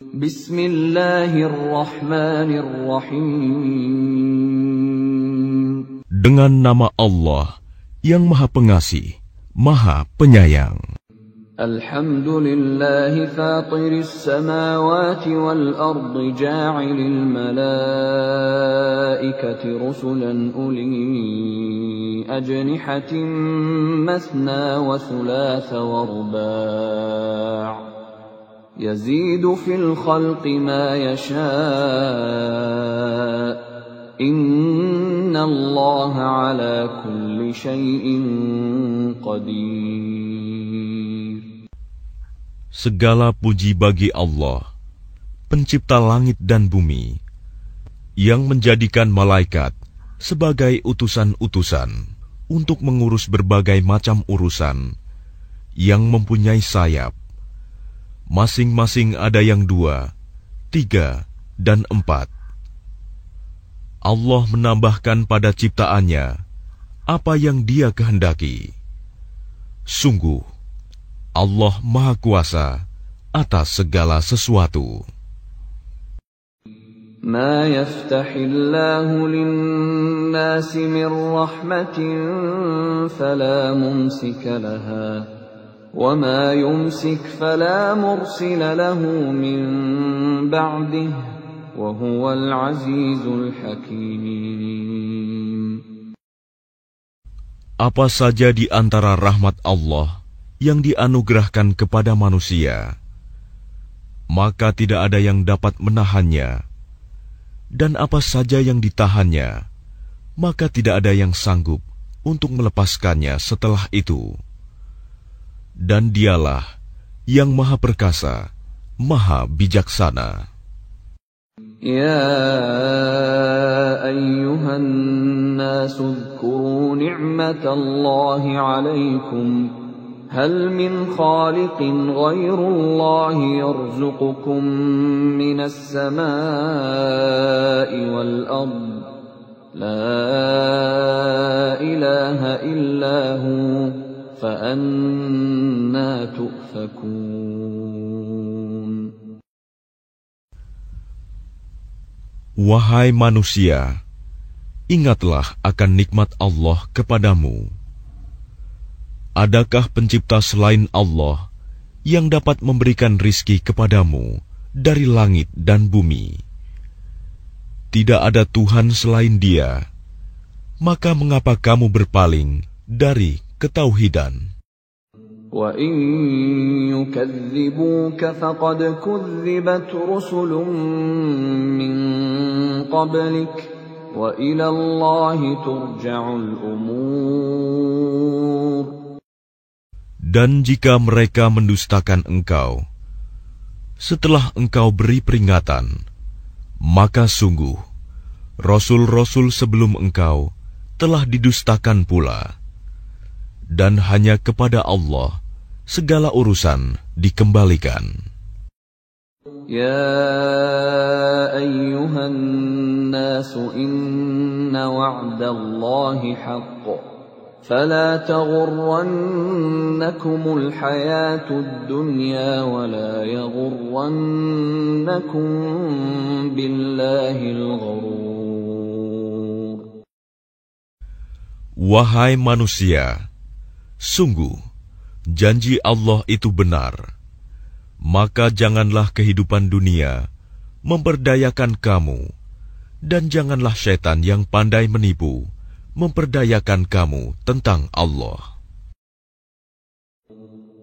Bismillahirrahmanirrahim. Dengan nama Allah yang Maha Pengasih, Maha Penyayang. Alhamdulillahi fatiris samawati wal ardi ja'ilil malaikati rusulan uli ajnihatin mathna wa thulatha wa ruba'. Yazidu fil khalqi ma yasha'. Inna Allah ala kulli syai'in qadir. Segala puji bagi Allah, pencipta langit dan bumi, yang menjadikan malaikat sebagai utusan-utusan untuk mengurus berbagai macam urusan, yang mempunyai sayap. Masing-masing ada yang 2, 3, dan 4. Allah menambahkan pada ciptaannya apa yang Dia kehendaki. Sungguh, Allah Maha Kuasa atas segala sesuatu. Ma yaftahillahu lin-nasi min rahmatin fala mumsika laha wa ma yumsik fala mursila lahu min ba'dihi wa huwal azizul hakim. Apa saja di antara rahmat Allah yang dianugerahkan kepada manusia, maka tidak ada yang dapat menahannya, dan apa saja yang ditahannya, maka tidak ada yang sanggup untuk melepaskannya setelah itu. Dan Dialah yang Maha Perkasa, Maha Bijaksana. Ya ayyuhan nasu dzkuru ni'matallahi 'alaikum. هل من خالق غير الله يرزقكم من السماء والأرض لا إله إلا هو فأنى تؤفكون. Wahai manusia, ingatlah akan nikmat Allah kepadamu. Adakah pencipta selain Allah yang dapat memberikan rizki kepadamu dari langit dan bumi? Tidak ada Tuhan selain Dia. Maka mengapa kamu berpaling dari ketauhidan? Wa in yukadzibuka faqad kudzibat rusulun min qablik wa ila Allahi turja'ul umur. Dan jika mereka mendustakan engkau, setelah engkau beri peringatan, maka sungguh, Rasul-Rasul sebelum engkau telah didustakan pula. Dan hanya kepada Allah segala urusan dikembalikan. Ya ayyuhan nasu inna wa'dallahi haqq. فلا تغرنكم الحياة الدنيا ولا يغرنكم بالله الغرور. Wahai manusia, sungguh janji Allah itu benar. Maka janganlah kehidupan dunia memperdayakan kamu, dan janganlah syaitan yang pandai menipu memperdayakan kamu tentang Allah.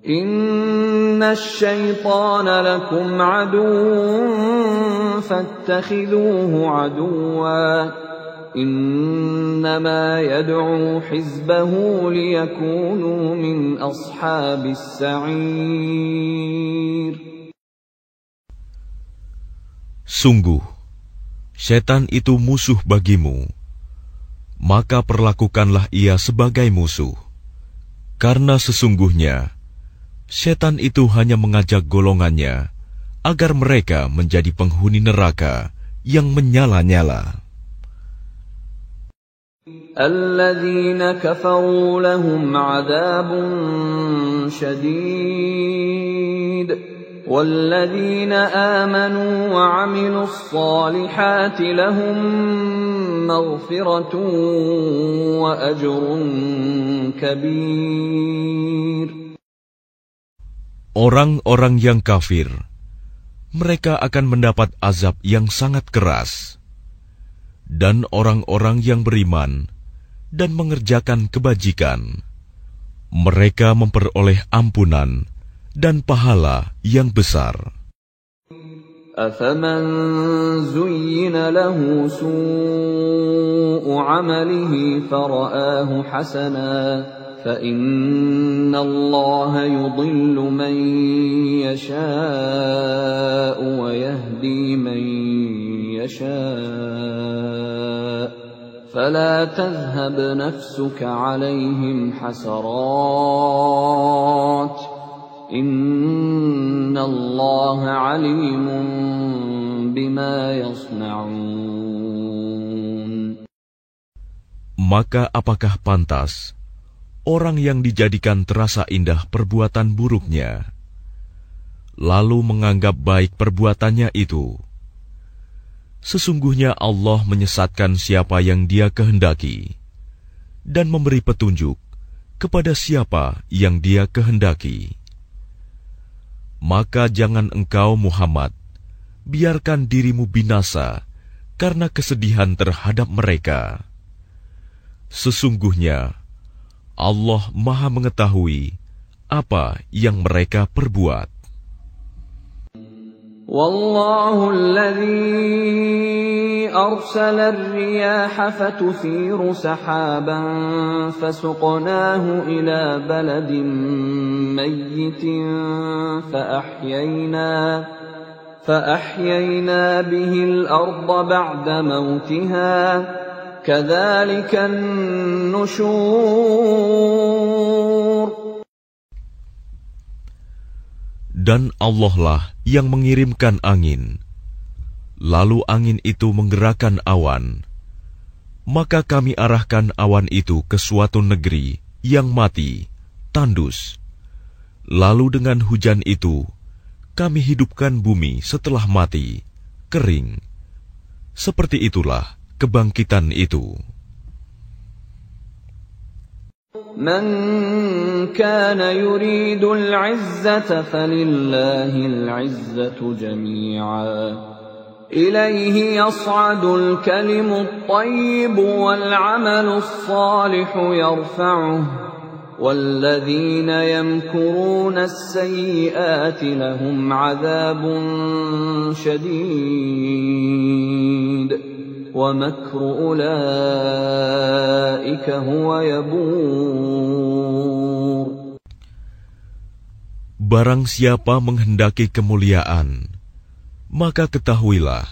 Inna syaitana lakum aduwwun fattakhidhuhu aduwwa. Innama yad'u hizbahu liyakunu min ashabis sa'ir. Sungguh, syaitan itu musuh bagimu. Maka perlakukanlah ia sebagai musuh, karena sesungguhnya syaitan itu hanya mengajak golongannya agar mereka menjadi penghuni neraka yang menyala-nyala. Alladzina kafaru lahum 'adzabun syadid وَالَّذِينَ آمَنُوا وَعَمِلُوا الصَّالِحَاتِ لَهُم مَّغْفِرَةٌ وَأَجْرٌ كَبِيرٌ. Orang-orang yang kafir, mereka akan mendapat azab yang sangat keras. Dan orang-orang yang beriman dan mengerjakan kebajikan, mereka memperoleh ampunan dan pahala yang besar. أَفَمَنْ زُيِّنَ لَهُ سُوءُ عَمَلِهِ فَرَآهُ حَسَنًا فَإِنَّ اللَّهَ يُضِلُّ مَنْ يَشَاءُ وَيَهْدِي مَنْ يَشَاءُ فَلَا تَذْهَبْ نَفْسُكَ عَلَيْهِمْ حَسَرَاتٍ إِنَّ اللَّهَ عَلِيمٌ بِمَا يَصْنَعُونَ. Maka apakah pantas orang yang dijadikan terasa indah perbuatan buruknya, lalu menganggap baik perbuatannya itu? Sesungguhnya Allah menyesatkan siapa yang Dia kehendaki dan memberi petunjuk kepada siapa yang Dia kehendaki. Maka jangan engkau Muhammad biarkan dirimu binasa karena kesedihan terhadap mereka. Sesungguhnya Allah Maha mengetahui apa yang mereka perbuat. وَاللَّهُ الَّذِي أَرْسَلَ الرِّيَاحَ فَتُثِيرُ سَحَابًا فَسُقْنَاهُ إِلَى بَلَدٍ مَّيِّتٍ فَأَحْيَيْنَا بِهِ الْأَرْضَ بَعْدَ مَوْتِهَا كَذَلِكَ النُّشُورُ. Dan Allah lah yang mengirimkan angin, lalu angin itu menggerakkan awan. Maka kami arahkan awan itu ke suatu negeri yang mati, tandus. Lalu dengan hujan itu, kami hidupkan bumi setelah mati, kering. Seperti itulah kebangkitan itu. مَنْ كَانَ يُرِيدُ الْعِزَّةَ فَلِلَّهِ الْعِزَّةُ جَمِيعًا إِلَيْهِ يَصْعَدُ الْكَلِمُ الطَّيِّبُ وَالْعَمَلُ الصَّالِحُ يَرْفَعُهُ وَالَّذِينَ يَمْكُرُونَ السَّيِّئَاتِ لَهُمْ عَذَابٌ شَدِيدٌ وَمَكْرُ أُولَئِكَ هُوَ يَبُورُ. Barang siapa menghendaki kemuliaan, maka ketahuilah,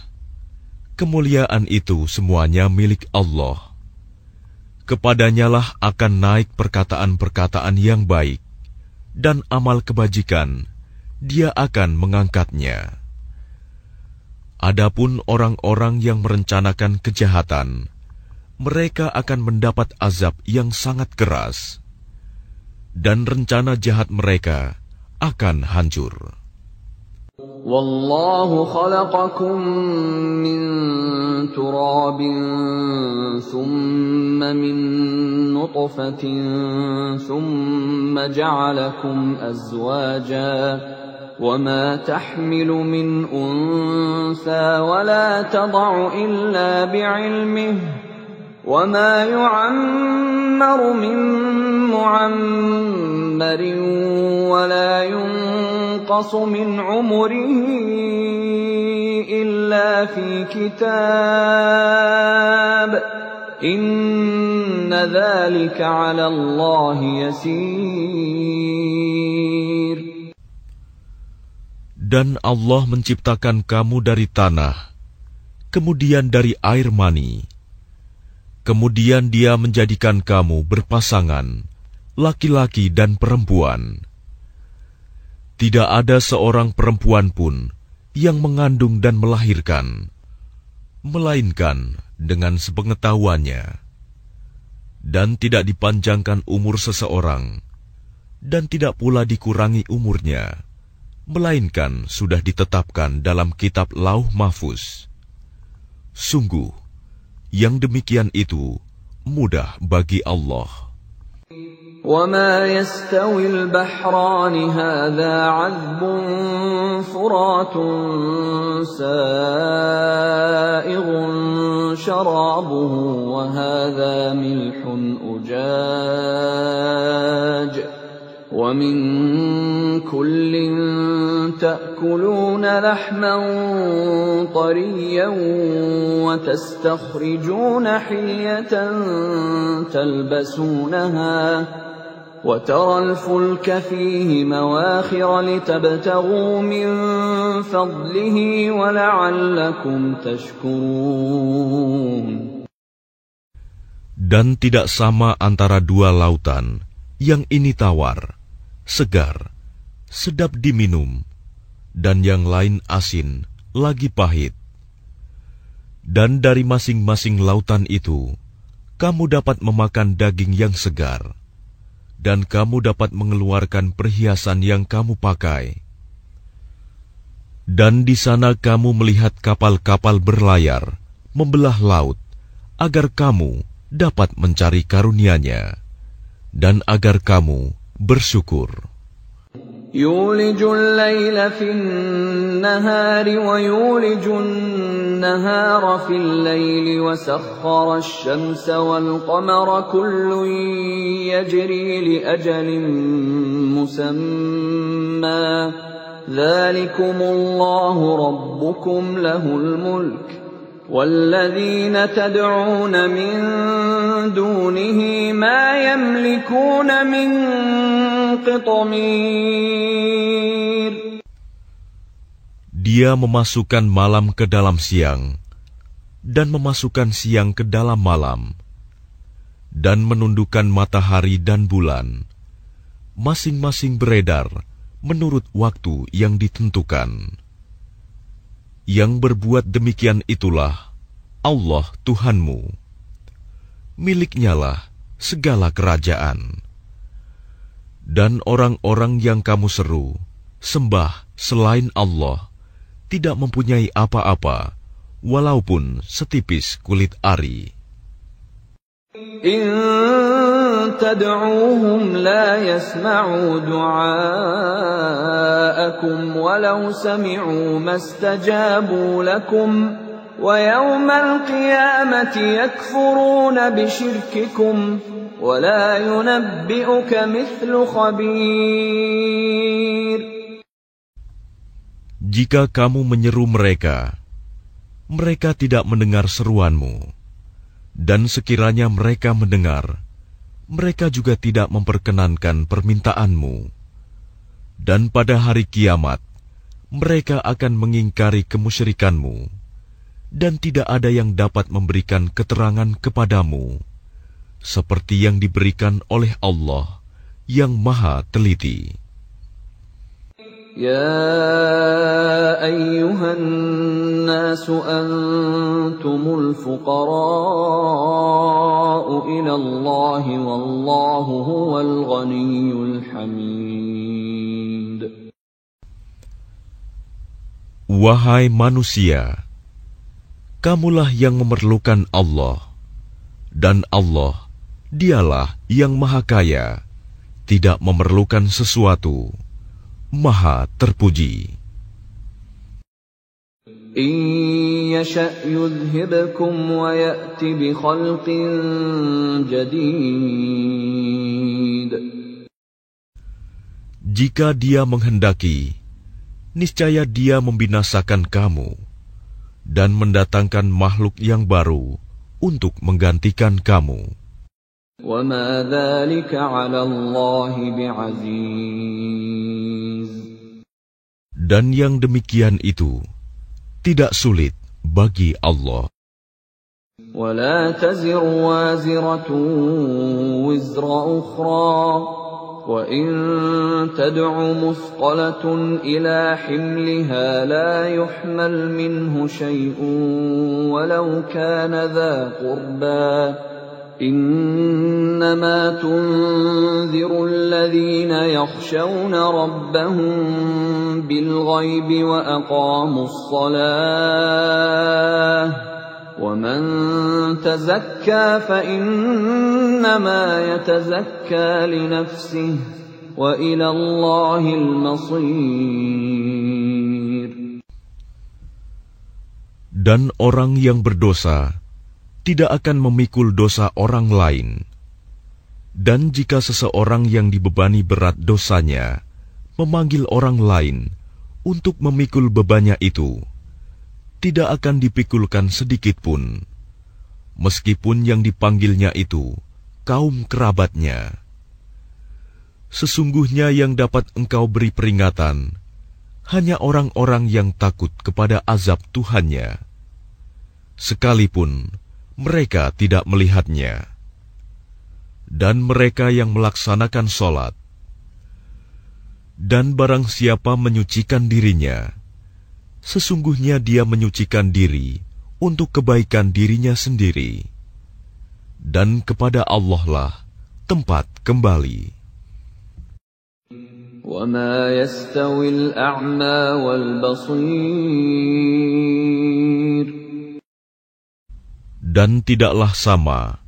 kemuliaan itu semuanya milik Allah. Kepadanyalah akan naik perkataan-perkataan yang baik, dan amal kebajikan, Dia akan mengangkatnya. Adapun orang-orang yang merencanakan kejahatan, mereka akan mendapat azab yang sangat keras, dan rencana jahat mereka akan hancur. Wallahu khalaqakum min turabin thumma min nutfatin thumma ja'alakum azwaja وَمَا تَحْمِلُ مِنْ أُنْثَى وَلَا تَضَعُ إِلَّا بِعِلْمِهِ وَمَا يُعَمَّرُ مِنْ مُعَمَّرٍ وَلَا يُنْقَصُ مِنْ عُمُرِهِ إِلَّا فِي كِتَابٍ إِنَّ ذَلِكَ عَلَى اللَّهِ يَسِيرٌ. Dan Allah menciptakan kamu dari tanah, kemudian dari air mani. Kemudian Dia menjadikan kamu berpasangan, laki-laki dan perempuan. Tidak ada seorang perempuan pun yang mengandung dan melahirkan, melainkan dengan sepengetahuannya. Dan tidak dipanjangkan umur seseorang, dan tidak pula dikurangi umurnya, melainkan sudah ditetapkan dalam kitab Lauh Mahfuz. Sungguh, yang demikian itu mudah bagi Allah. وَمَا يَسْتَوِي الْبَحْرَانِ هَذَا عَذْبٌ فُرَاتٌ سَائِغٌ شَرَابُهُ وَهَذَا مِلْحٌ أُجَاجٌ وَمِنْ كُلٍّ تَأْكُلُونَ لَحْمًا طَرِيًّا وَتَسْتَخْرِجُونَ حِلْيَةً تَلْبَسُونَهَا وَتَرَى الْفُلْكَ فِيهِ مَوَاخِرَ لِتَبْتَغُوا مِنْ فَضْلِهِ وَلَعَلَّكُمْ تَشْكُرُونَ. Dan tidak sama antara dua lautan, yang ini tawar, segar, sedap diminum, dan yang lain asin, lagi pahit. Dan dari masing-masing lautan itu, kamu dapat memakan daging yang segar, dan kamu dapat mengeluarkan perhiasan yang kamu pakai. Dan di sana kamu melihat kapal-kapal berlayar, membelah laut, agar kamu dapat mencari karunia-Nya, dan agar kamu bersyukur. يُولِجُ اللَّيْلَ فِي النَّهَارِ وَيُولِجُ النَّهَارَ فِي اللَّيْلِ وَسَخَّرَ الشَّمْسَ وَالْقَمَرَ كُلٌّ يَجْرِي لِأَجَلٍ مُّسَمًّى ذَلِكُمُ اللَّهُ رَبُّكُمْ لَهُ الْمُلْكُ وَالَّذِينَ تَدْعُونَ مِن دُونِهِ مَا يَمْلِكُونَ مِن قِطْمِيرٍ. Dia memasukkan malam ke dalam siang, dan memasukkan siang ke dalam malam, dan menundukkan matahari dan bulan, masing-masing beredar menurut waktu yang ditentukan. Yang berbuat demikian itulah Allah Tuhanmu. Miliknyalah segala kerajaan. Dan orang-orang yang kamu seru, sembah selain Allah, tidak mempunyai apa-apa, walaupun setipis kulit ari. إِن تَدْعُوهُمْ لَا يَسْمَعُوا دُعَاءَكُمْ وَلَوْ سَمِعُوا مَا اسْتَجَابُوا لَكُمْ وَيَوْمَ الْقِيَامَةِ يَكْفُرُونَ بِشِرْكِكُمْ وَلَا يُنَبِّئُكَ مِثْلُ خَبِيرٍ. Jika kamu menyeru mereka, mereka tidak mendengar seruanmu. Dan sekiranya mereka mendengar, mereka juga tidak memperkenankan permintaanmu. Dan pada hari kiamat, mereka akan mengingkari kemusyrikanmu, dan tidak ada yang dapat memberikan keterangan kepadamu, seperti yang diberikan oleh Allah yang Maha Teliti. يَا أَيُّهَا النَّاسُ أَنْتُمُ الْفُقَرَاءُ إِلَى اللَّهِ وَاللَّهُ هُوَ الْغَنِيُّ الْحَمِيدُ. Wahai manusia, kamulah yang memerlukan Allah, dan Allah, Dialah yang Maha Kaya, tidak memerlukan sesuatu, Maha terpuji. إِن يَشَأْ يُذْهِبْكُمْ وَيَأْتِ بِخَلْقٍ جَدِيدٍ. Jika Dia menghendaki, niscaya Dia membinasakan kamu dan mendatangkan makhluk yang baru untuk menggantikan kamu. وَمَا ذَلِكَ عَلَى اللَّهِ بِعَزِيزٍ. Dan yang demikian itu tidak sulit bagi Allah. وَلَا تَزِرُ وَازِرَةٌ وِزْرَ أُخْرَى وَإِن تَدْعُ مُثْقَلَةٌ إِلَى حِمْلِهَا لَا يُحْمَلْ مِنْهُ شَيْءٌ وَلَوْ كَانَ ذَا قُرْبَى إنما تنذر الذين يخشون ربهم بالغيب وأقاموا الصلاة ومن تزكى فإنما يتزكى لنفسه وإلى الله المصير. Dan orang yang berdosa tidak akan memikul dosa orang lain. Dan jika seseorang yang dibebani berat dosanya memanggil orang lain untuk memikul bebannya itu, tidak akan dipikulkan sedikit pun, meskipun yang dipanggilnya itu kaum kerabatnya. Sesungguhnya yang dapat engkau beri peringatan hanya orang-orang yang takut kepada azab Tuhannya, sekalipun mereka tidak melihatnya. Dan mereka yang melaksanakan sholat. Dan barang siapa menyucikan dirinya, sesungguhnya dia menyucikan diri untuk kebaikan dirinya sendiri. Dan kepada Allah lah tempat kembali. وَمَا يَسْتَوِي الْأَعْمَى وَالْبَصِيرُ. Dan tidaklah sama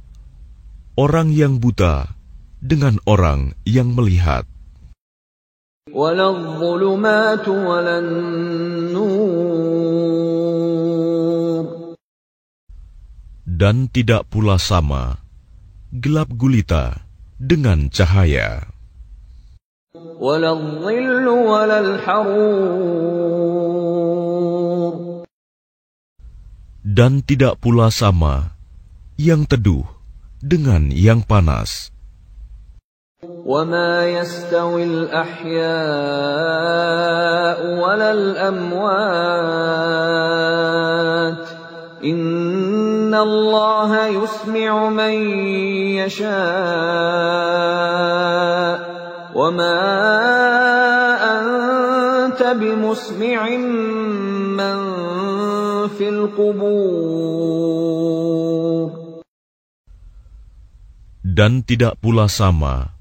orang yang buta dengan orang yang melihat. وَلَا الظُّلُمَاتُ وَلَا النُّورُ. Dan tidak pula sama gelap gulita dengan cahaya. وَلَا الظِّلُّ وَلَا الْحَرُورُ. Dan tidak pula sama yang teduh dengan yang panas. وَمَا يَسْتَوِي الْأَحْيَاءُ وَلَا الْأَمْوَاتُ إِنَّ اللَّهَ يُسْمِعُ مَن يَشَاءُ وَمَا أَنتَ بِمُسْمِعٍ مَّن فِي الْقُبُورِ. Dan tidak pula sama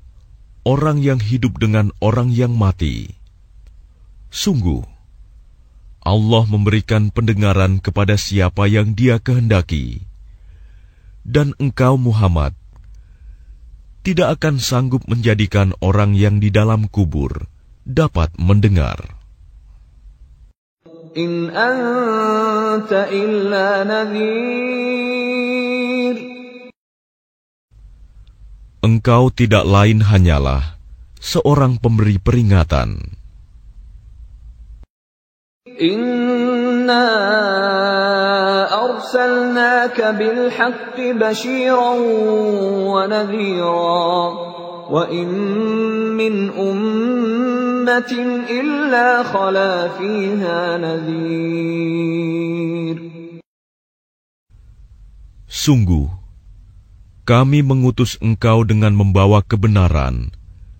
orang yang hidup dengan orang yang mati. Sungguh, Allah memberikan pendengaran kepada siapa yang Dia kehendaki. Dan engkau Muhammad tidak akan sanggup menjadikan orang yang di dalam kubur dapat mendengar. In anta illa nadhir. Engkau tidak lain hanyalah seorang pemberi peringatan. Inna arsalnaka bil haqqi bashiran wa nadhira wa in min ummatin illa khala fiha nadhir. Sungguh, kami mengutus engkau dengan membawa kebenaran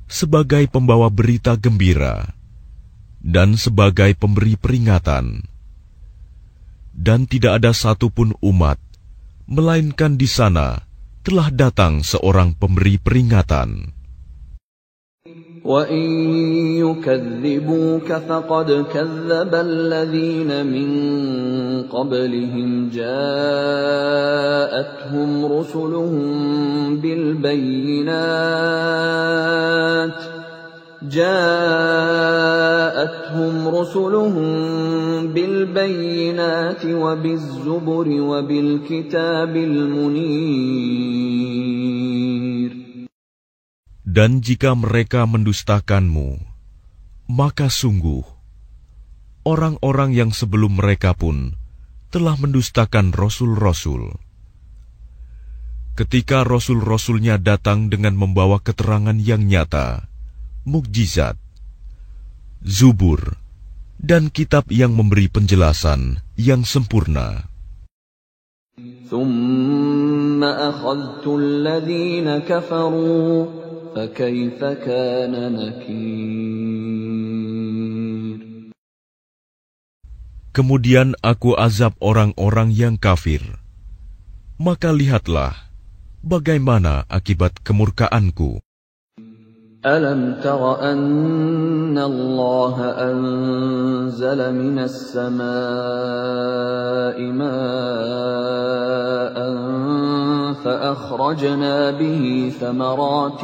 sebagai pembawa berita gembira dan sebagai pemberi peringatan. Dan tidak ada satupun umat, melainkan di sana telah datang seorang pemberi peringatan. وَإِن يُكَذِّبُوكَ فَقَدْ كَذَّبَ الَّذِينَ مِن قَبْلِهِمْ جَاءَتْهُمْ رُسُلُهُم بِالْبَيِّنَاتِ وَبِالزُّبُرِ وَبِالْكِتَابِ الْمُنِيرِ. Dan jika mereka mendustakanmu, maka sungguh orang-orang yang sebelum mereka pun telah mendustakan rasul-rasul. Ketika rasul-rasulnya datang dengan membawa keterangan yang nyata, mukjizat, zubur, dan kitab yang memberi penjelasan yang sempurna. ثُمَّ أَخَذْتُ الَّذِينَ كَفَرُوا فَكَيْفَ كَانَ نَكِيرِ. Kemudian aku azab orang-orang yang kafir. Maka lihatlah bagaimana akibat kemurkaanku? ألم تر أن الله أنزل من السماء ماء فأخرجنا به ثمرات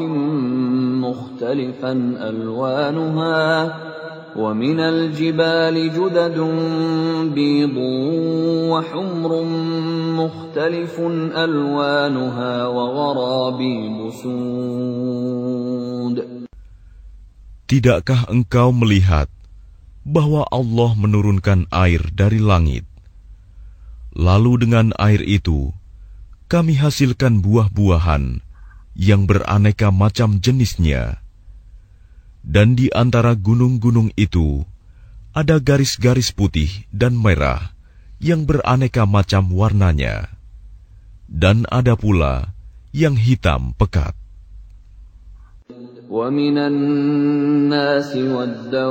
مختلفا ألوانها ومن الجبال جدد بيض وحمر مختلف ألوانها وغرابيب سود. Tidakkah engkau melihat bahwa Allah menurunkan air dari langit? Lalu dengan air itu, kami hasilkan buah-buahan yang beraneka macam jenisnya. Dan di antara gunung-gunung itu, ada garis-garis putih dan merah yang beraneka macam warnanya. Dan ada pula yang hitam pekat. وَمِنَ النَّاسِ وَالدَّوَابِّ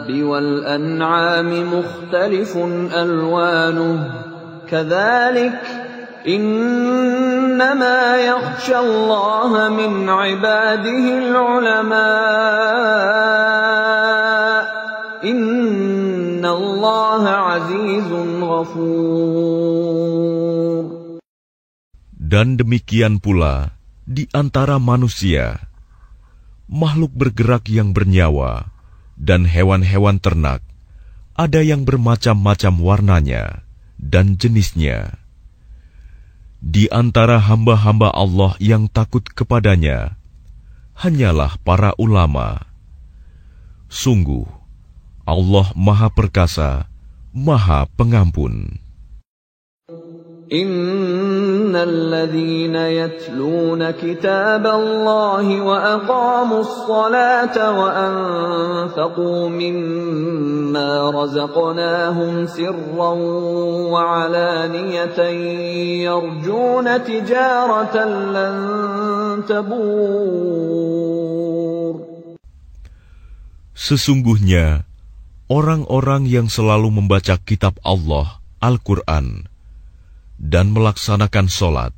وَالْأَنْعَامِ مُخْتَلِفٌ أَلْوَانُهُ كَذَلِكَ إِنَّمَا يَخْشَى اللَّهَ مِنْ عِبَادِهِ الْعُلَمَاءُ إِنَّ اللَّهَ عَزِيزٌ غَفُورٌ. Dan demikian pula di antara manusia, makhluk bergerak yang bernyawa, dan hewan-hewan ternak, ada yang bermacam-macam warnanya dan jenisnya. Di antara hamba-hamba Allah yang takut kepadanya, hanyalah para ulama. Sungguh, Allah Maha Perkasa, Maha Pengampun. Innal ladzina yatluna kitaballahi wa aqamus salata wa anfaqu mimma razaqnahum sirran wa alaniyatan yarjuna tijaratan lan tabur. Sesungguhnya orang-orang yang selalu membaca kitab Allah, Al-Quran, dan melaksanakan sholat,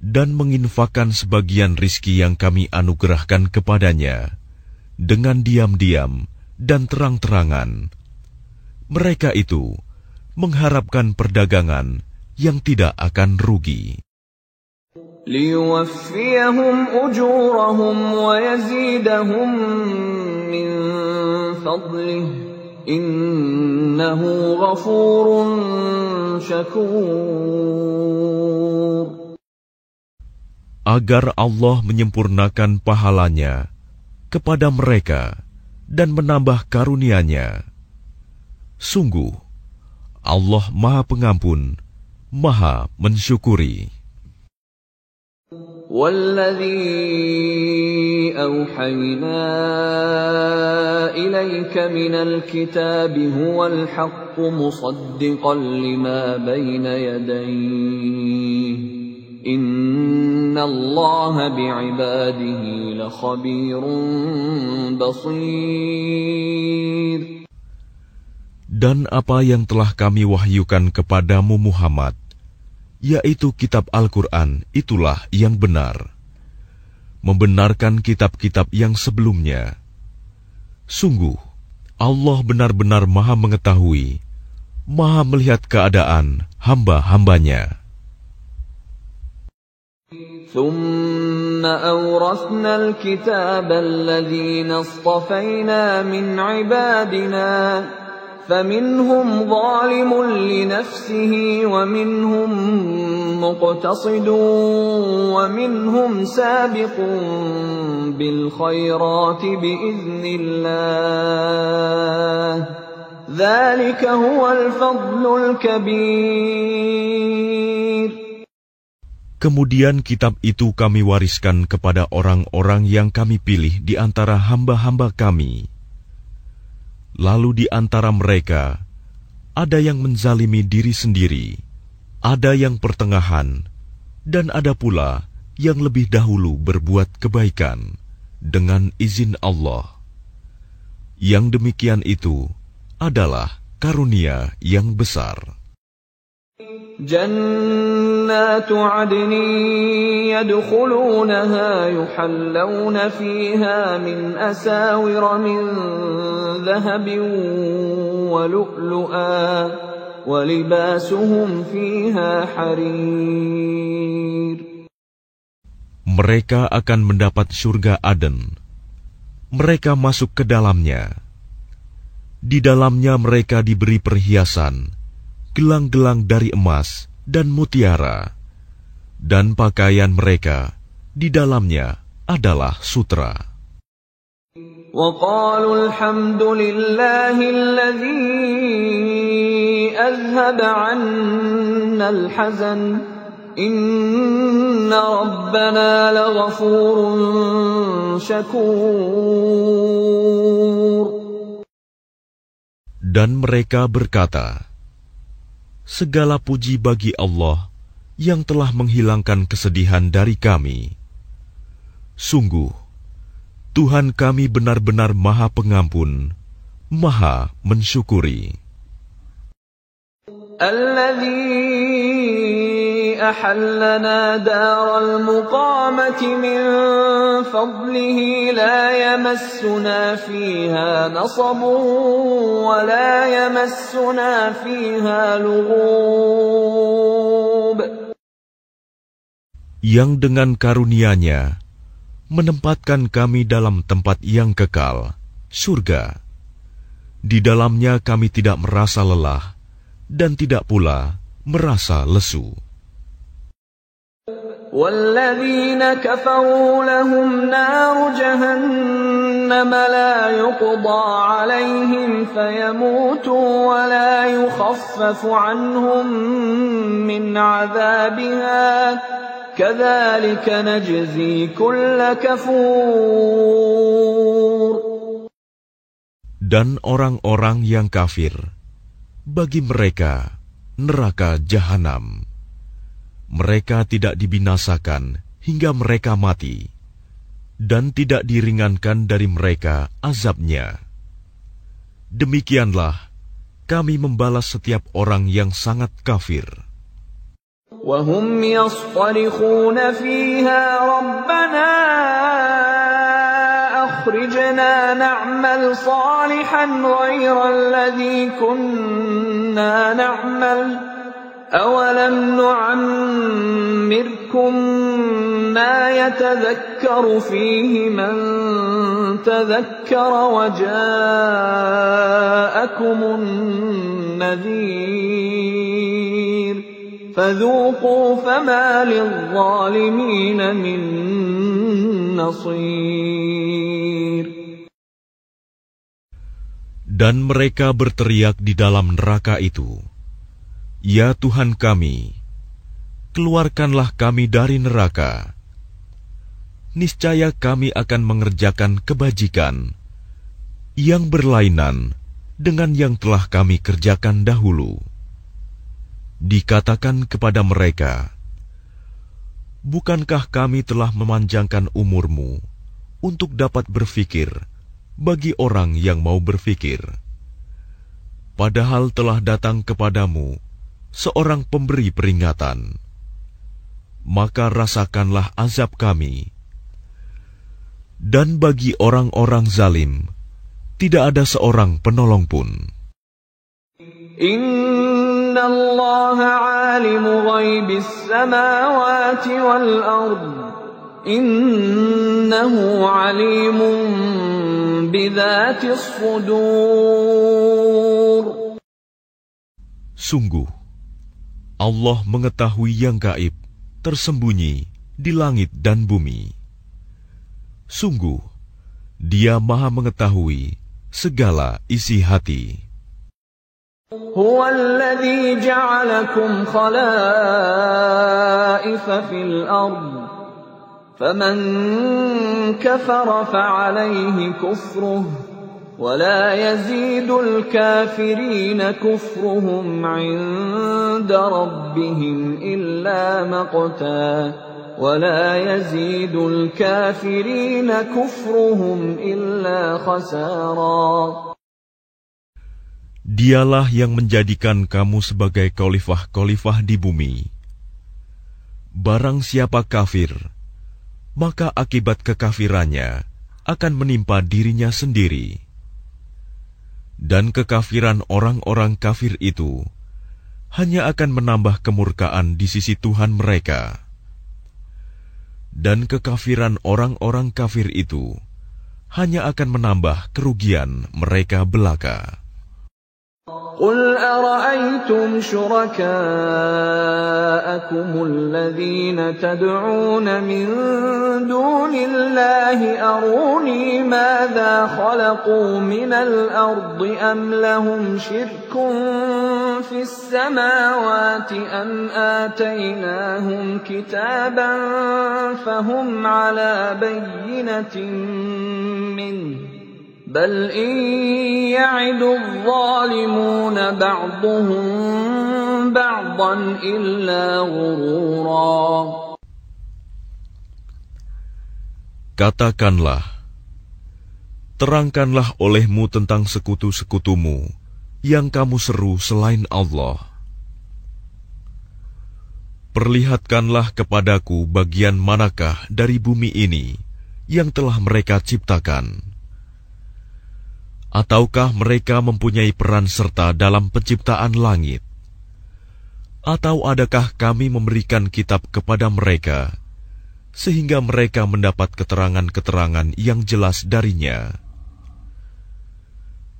dan menginfakkan sebagian rizki yang kami anugerahkan kepadanya, dengan diam-diam dan terang-terangan. Mereka itu mengharapkan perdagangan yang tidak akan rugi. Liyuwaffiyahum ujurahum wa yazidahum min fadlih. Innahu ghafurun syakur. Agar Allah menyempurnakan pahalanya kepada mereka dan menambah karunia-Nya. Sungguh, Allah Maha Pengampun, Maha Mensyukuri. وَالَّذِي أَوْحَيْنَا إِلَيْكَ مِنَ الْكِتَابِ هُوَ الْحَقُّ مُصَدِّقًا لِمَا بَيْنَ يَدَيْهِ إِنَّ اللَّهَ بِعِبَادِهِ لَخَبِيرٌ بَصِيرٌ. Dan apa yang telah kami wahyukan kepadamu Muhammad, yaitu kitab Al-Quran, itulah yang benar, membenarkan kitab-kitab yang sebelumnya. Sungguh, Allah benar-benar Maha mengetahui, Maha melihat keadaan hamba-hambanya. ثُمَّ أَوْرَثْنَا الْكِتَابَ الَّذِينَ اصْطَفَيْنَا مِنْ عِبَادِنَا فَمِنْهُمْ ظَالِمٌ لِنَفْسِهِ وَمِنْهُمْ مُقْتَصِدٌ وَمِنْهُمْ سَابِقٌ بِالْخَيْرَاتِ بِإِذْنِ اللَّهِ ذَلِكَ هُوَ الْفَضْلُ الْكَبِيرُ. Kemudian kitab itu kami wariskan kepada orang-orang yang kami pilih di antara hamba-hamba kami. Lalu di antara mereka, ada yang menzalimi diri sendiri, ada yang pertengahan, dan ada pula yang lebih dahulu berbuat kebaikan dengan izin Allah. Yang demikian itu adalah karunia yang besar. جنات عدن يدخلونها يحلون فيها من أساور من ذهب ولؤلؤا ولباسهم فيها حرير. Mereka akan mendapat surga Aden. Mereka masuk ke dalamnya. Di dalamnya mereka diberi perhiasan, gelang-gelang dari emas dan mutiara, dan pakaian mereka di dalamnya adalah sutra. وَقَالُوا الْحَمْدُ لِلَّهِ الَّذِي أَذْهَبَ عَنَّا الْحَزَنَ إِنَّ رَبَّنَا لَغَفُورٌ شَكُورٌ. Dan mereka berkata, segala puji bagi Allah yang telah menghilangkan kesedihan dari kami. Sungguh, Tuhan kami benar-benar Maha Pengampun, Maha Mensyukuri. Alladzi ahallana daral muqamati min fadlihi la yamassuna fiha nasabun wa la yamassuna fiha lughub. Yang dengan karunia-Nya menempatkan kami dalam tempat yang kekal, surga. Di dalamnya kami tidak merasa lelah dan tidak pula merasa lesu. وَالَّذِينَ كَفَرُوا لَهُمْ نَارُ جَهَنَّمَ لَا يُقْضَى عَلَيْهِمْ فَيَمُوتُوا وَلَا يُخَفَّفُ عَنْهُمْ مِنْ عَذَابِهَا كَذَلِكَ نَجْزِي كُلَّ كَفُورٍ. Dan orang-orang yang kafir, bagi mereka neraka jahanam. Mereka tidak dibinasakan hingga mereka mati, dan tidak diringankan dari mereka azabnya. Demikianlah kami membalas setiap orang yang sangat kafir. وَهُمْ يَصْطَرِخُونَ فِيهَا رَبَّنَا أَخْرِجْنَا نَعْمَلْ صَالِحًا غَيْرَ الَّذِي كُنَّا نَعْمَلُ أَوَلَمْ نُعَمِّرْكُمْ مَا يَتَذَكَّرُ فِيهِ مَنْ تَذَكَّرَ وَجَاءَكُمُ النَّذِيرُ فَذُوقُوا فَمَا لِلظَّالِمِينَ مِنْ نَصِيرٍ. Dan mereka berteriak di dalam neraka itu, ya Tuhan kami, keluarkanlah kami dari neraka. Niscaya kami akan mengerjakan kebajikan yang berlainan dengan yang telah kami kerjakan dahulu. Dikatakan kepada mereka, bukankah kami telah memanjangkan umurmu untuk dapat berfikir bagi orang yang mau berfikir? Padahal telah datang kepadamu seorang pemberi peringatan, maka rasakanlah azab kami. Dan bagi orang-orang zalim, tidak ada seorang penolong pun. Inna Allah alimu ghaibis samawati wal ard. Innahu alimun bidzatis sudur. Sungguh, Allah mengetahui yang gaib, tersembunyi di langit dan bumi. Sungguh, Dia Maha mengetahui segala isi hati. Huwa alladhi ja'alakum khalaifa fil ard. Faman kafara fa'alayhi kufruh. ولا يزيد الكافرين كفرهم عند ربهم إلا مقتا ولا يزيد الكافرين كفرهم إلا خسارا. Dialah yang menjadikan kamu sebagai khalifah-khalifah di bumi. Barang siapa kafir, maka akibat kekafirannya akan menimpa dirinya sendiri. Dan kekafiran orang-orang kafir itu hanya akan menambah kemurkaan di sisi Tuhan mereka. Dan kekafiran orang-orang kafir itu hanya akan menambah kerugian mereka belaka. قل أرأيتم شركاءكم الذين تدعون من دون الله أروني ماذا خلقوا من الأرض أم لهم شرك في السماوات أم آتيناهم كتابا فهم على بينة منه بل إن يعد الظالمون بعضهم بعضا إلا غرورا. Katakanlah, terangkanlah olehmu tentang sekutu-sekutumu yang kamu seru selain Allah. Perlihatkanlah kepadaku bagian manakah dari bumi ini yang telah mereka ciptakan. Ataukah mereka mempunyai peran serta dalam penciptaan langit? Atau adakah kami memberikan kitab kepada mereka, sehingga mereka mendapat keterangan-keterangan yang jelas darinya?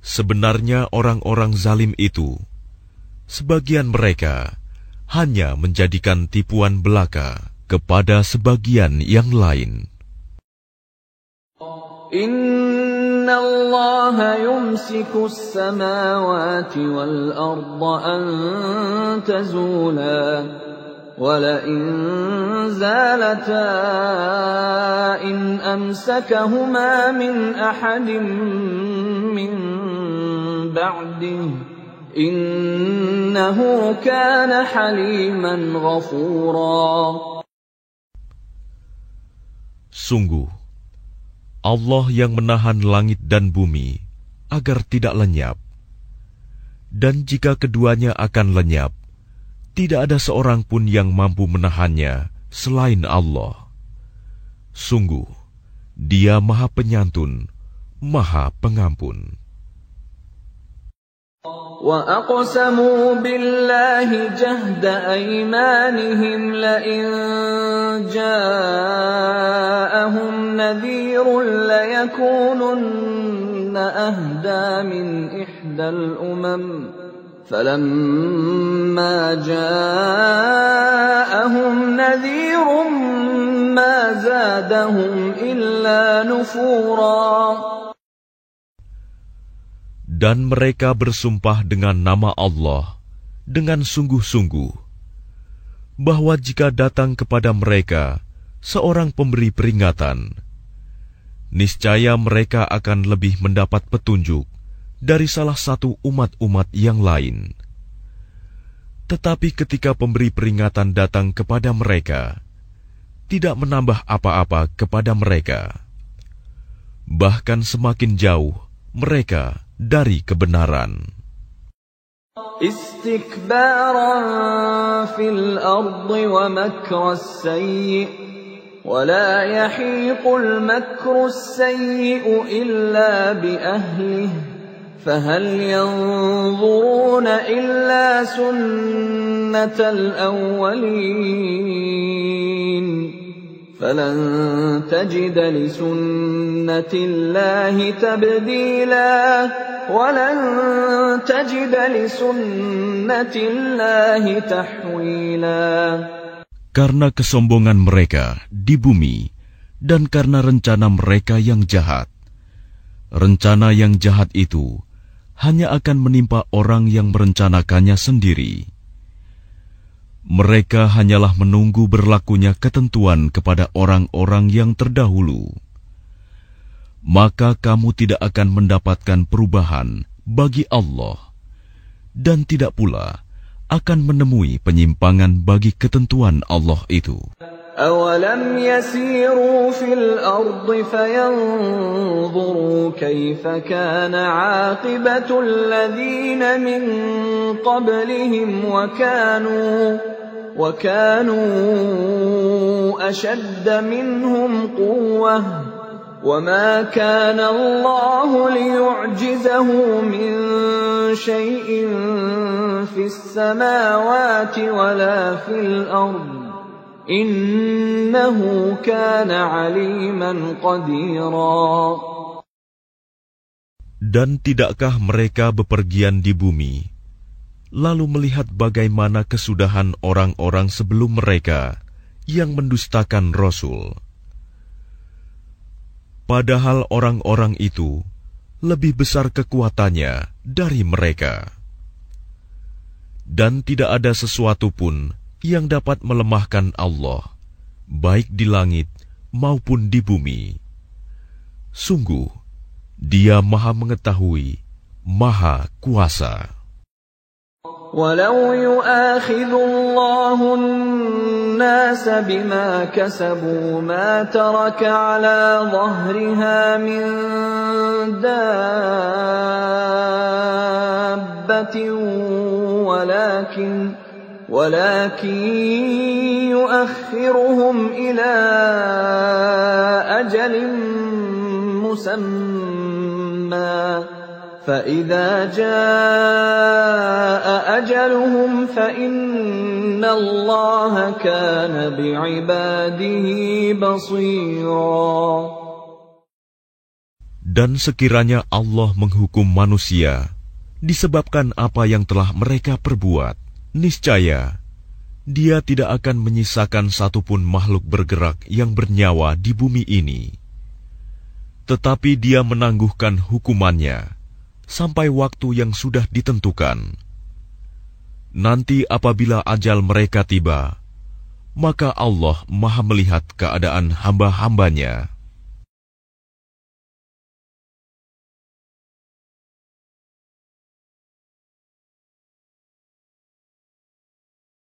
Sebenarnya orang-orang zalim itu, sebagian mereka hanya menjadikan tipuan belaka kepada sebagian yang lain. Inna Allah yumsiku as-samawati wal arda an tazula wa la in zalata in amsakahuma min ahadin min ba'dihi innahu kana haliman ghafura. Sungguh Allah yang menahan langit dan bumi agar tidak lenyap. Dan jika keduanya akan lenyap, tidak ada seorang pun yang mampu menahannya selain Allah. Sungguh, Dia Maha Penyantun, Maha Pengampun. وَأَقْسَمُوا بِاللَّهِ جَهْدَ أَيْمَانِهِمْ لَئِن جَاءَهُمْ نَذِيرٌ لَيَكُونُنَّ أَهْدَىٰ مِنْ إِحْدَى الْأُمَمِ فَلَمَّا جَاءَهُمْ نَذِيرٌ مَا زَادَهُمْ إِلَّا نُفُورًا. Dan mereka bersumpah dengan nama Allah dengan sungguh-sungguh, bahwa jika datang kepada mereka seorang pemberi peringatan, niscaya mereka akan lebih mendapat petunjuk dari salah satu umat-umat yang lain. Tetapi ketika pemberi peringatan datang kepada mereka, tidak menambah apa-apa kepada mereka, bahkan semakin jauh mereka dari kebenaran. Istikbaran fil ardi wa makras sayyi wa la yahiqul makras sayyi illa bi ahlihi fahal yanzuruna illa sunnatal awwalin فلن تجد لسنة الله تبديلا ولن تجد لسنة الله تحويلا. Karena kesombongan mereka di bumi dan karena rencana mereka yang jahat. Rencana yang jahat itu hanya akan menimpa orang yang merencanakannya sendiri. Mereka hanyalah menunggu berlakunya ketentuan kepada orang-orang yang terdahulu. Maka kamu tidak akan mendapatkan perubahan bagi Allah, dan tidak pula akan menemui penyimpangan bagi ketentuan Allah itu. أَوَلَمْ يَسِيرُوا فِي الْأَرْضِ فَيَنظُرُوا كَيْفَ كَانَ عَاقِبَةُ الَّذِينَ مِن قَبْلِهِمْ وَكَانُوا أَشَدَّ مِنْهُمْ قُوَّةً وَمَا كَانَ اللَّهُ لِيُعْجِزَهُ مِن شَيْءٍ فِي السَّمَاوَاتِ وَلَا فِي الْأَرْضِ Innahu kana aliman qadira. Dan tidakkah mereka bepergian di bumi, lalu melihat bagaimana kesudahan orang-orang sebelum mereka yang mendustakan Rasul? Padahal orang-orang itu lebih besar kekuatannya dari mereka. Dan tidak ada sesuatu pun yang dapat melemahkan Allah, baik di langit maupun di bumi. Sungguh, Dia Maha Mengetahui, Maha Kuasa. Walau yu'akhidhu Allahu an-nasa bima kasabu ma taraka ala dhahriha min dabbatin ولكن يؤخرهم إلى أجل مسمى فإذا جاء أجلهم فإن الله كان بعباده بصيرا. Dan sekiranya Allah menghukum manusia disebabkan apa yang telah mereka perbuat, niscaya Dia tidak akan menyisakan satupun makhluk bergerak yang bernyawa di bumi ini. Tetapi Dia menangguhkan hukumannya sampai waktu yang sudah ditentukan. Nanti apabila ajal mereka tiba, maka Allah Maha melihat keadaan hamba-hambanya.